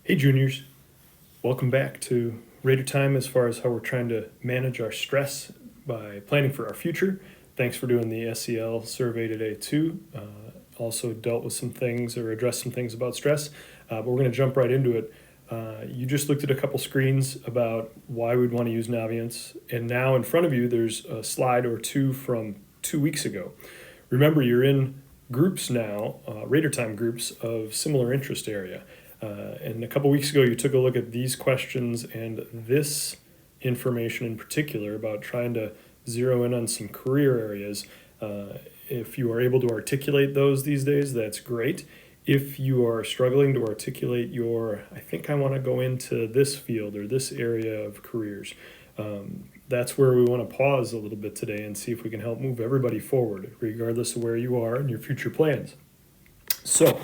Hey, juniors. Welcome back to Raider Time as far as how we're trying to manage our stress by planning for our future. Thanks for doing the SEL survey today, too. Also dealt with some things or addressed some things about stress, but we're going to jump right into it. You just looked at a couple screens about why we'd want to use Naviance, and now in front of you there's a slide or two from 2 weeks ago. Remember, you're in groups now, Raider Time groups of similar interest area. And a couple weeks ago, you took a look at these questions and this information in particular about trying to zero in on some career areas. If you are able to articulate those these days, that's great. If you are struggling to articulate I think I want to go into this field or this area of careers, that's where we want to pause a little bit today and see if we can help move everybody forward, regardless of where you are and your future plans. So,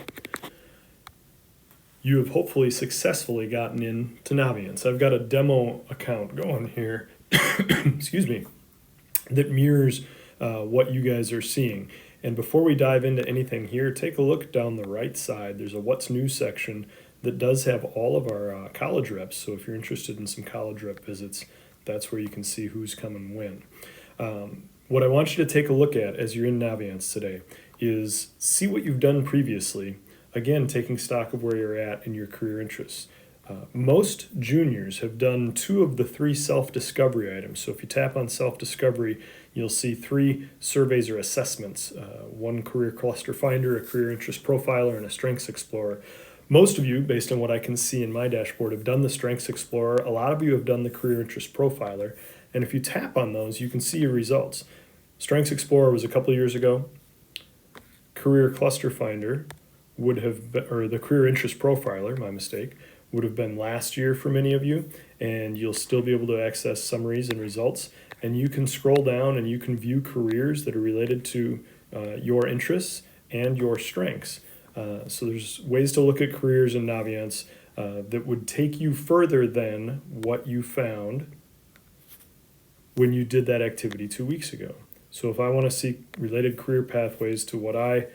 you have hopefully successfully gotten into Naviance. I've got a demo account going here, excuse me, that mirrors what you guys are seeing. And before we dive into anything here, take a look down the right side. There's a What's New section that does have all of our college reps. So if you're interested in some college rep visits, that's where you can see who's coming when. What I want you to take a look at as you're in Naviance today is see what you've done previously. Again, taking stock of where you're at in your career interests. Most juniors have done 2 of the 3 self-discovery items. So if you tap on self-discovery, you'll see 3 surveys or assessments, 1 career cluster finder, a career interest profiler, and a strengths explorer. Most of you, based on what I can see in my dashboard, have done the strengths explorer. A lot of you have done the career interest profiler. And if you tap on those, you can see your results. Strengths explorer was a couple of years ago. Career cluster finder would have been, or the career interest profiler, my mistake, would have been last year for many of you, and you'll still be able to access summaries and results. And you can scroll down and you can view careers that are related to your interests and your strengths. So there's ways to look at careers in Naviance that would take you further than what you found when you did that activity 2 weeks ago. So if I want to seek related career pathways to what I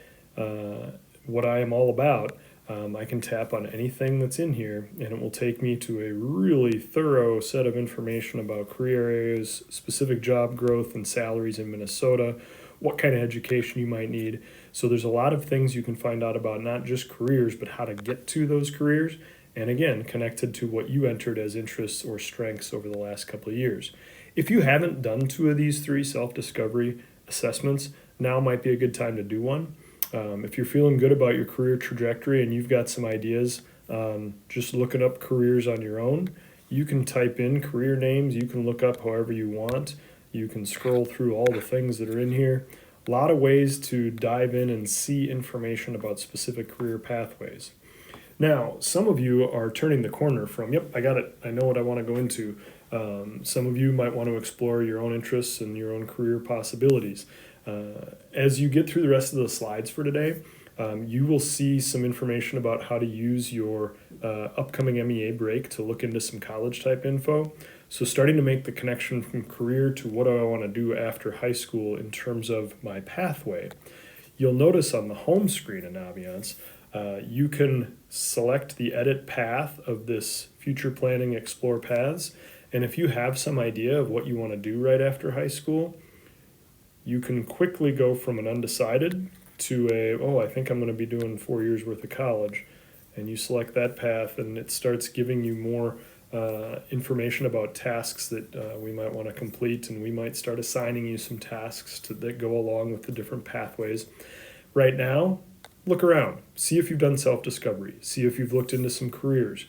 am all about, I can tap on anything that's in here and it will take me to a really thorough set of information about career areas, specific job growth and salaries in Minnesota, what kind of education you might need. So there's a lot of things you can find out about not just careers, but how to get to those careers. And again, connected to what you entered as interests or strengths over the last couple of years. If you haven't done 2 of these 3 self-discovery assessments, now might be a good time to do one. If you're feeling good about your career trajectory and you've got some ideas, just looking up careers on your own, you can type in career names, you can look up however you want, you can scroll through all the things that are in here. A lot of ways to dive in and see information about specific career pathways. Now, some of you are turning the corner from, yep, I got it, I know what I want to go into. Some of you might want to explore your own interests and your own career possibilities. As you get through the rest of the slides for today, you will see some information about how to use your upcoming MEA break to look into some college type info. So starting to make the connection from career to what do I want to do after high school in terms of my pathway. You'll notice on the home screen in Naviance, you can select the edit path of this future planning explore paths. And if you have some idea of what you want to do right after high school, you can quickly go from an undecided to I think I'm going to be doing 4 years worth of college. And you select that path and it starts giving you more information about tasks that we might want to complete, and we might start assigning you some tasks that go along with the different pathways. Right now, look around. See if you've done self-discovery. See if you've looked into some careers.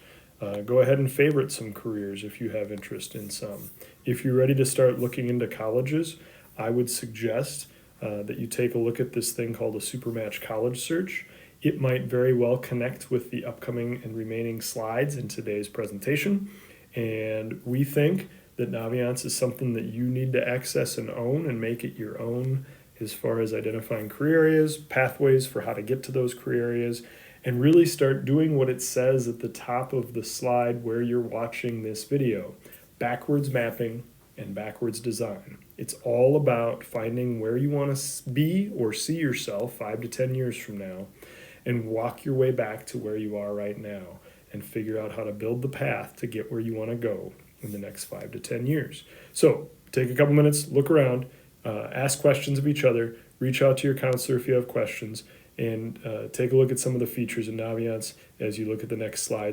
Go ahead and favorite some careers if you have interest in some. If you're ready to start looking into colleges, I would suggest that you take a look at this thing called a Supermatch College Search. It might very well connect with the upcoming and remaining slides in today's presentation. And we think that Naviance is something that you need to access and own and make it your own as far as identifying career areas, pathways for how to get to those career areas, and really start doing what it says at the top of the slide where you're watching this video. Backwards mapping and backwards design. It's all about finding where you want to be or see yourself 5 to 10 years from now and walk your way back to where you are right now. and figure out how to build the path to get where you want to go in the next 5 to 10 years. So take a couple minutes, look around, ask questions of each other, reach out to your counselor if you have questions, and take a look at some of the features in Naviance as you look at the next slide.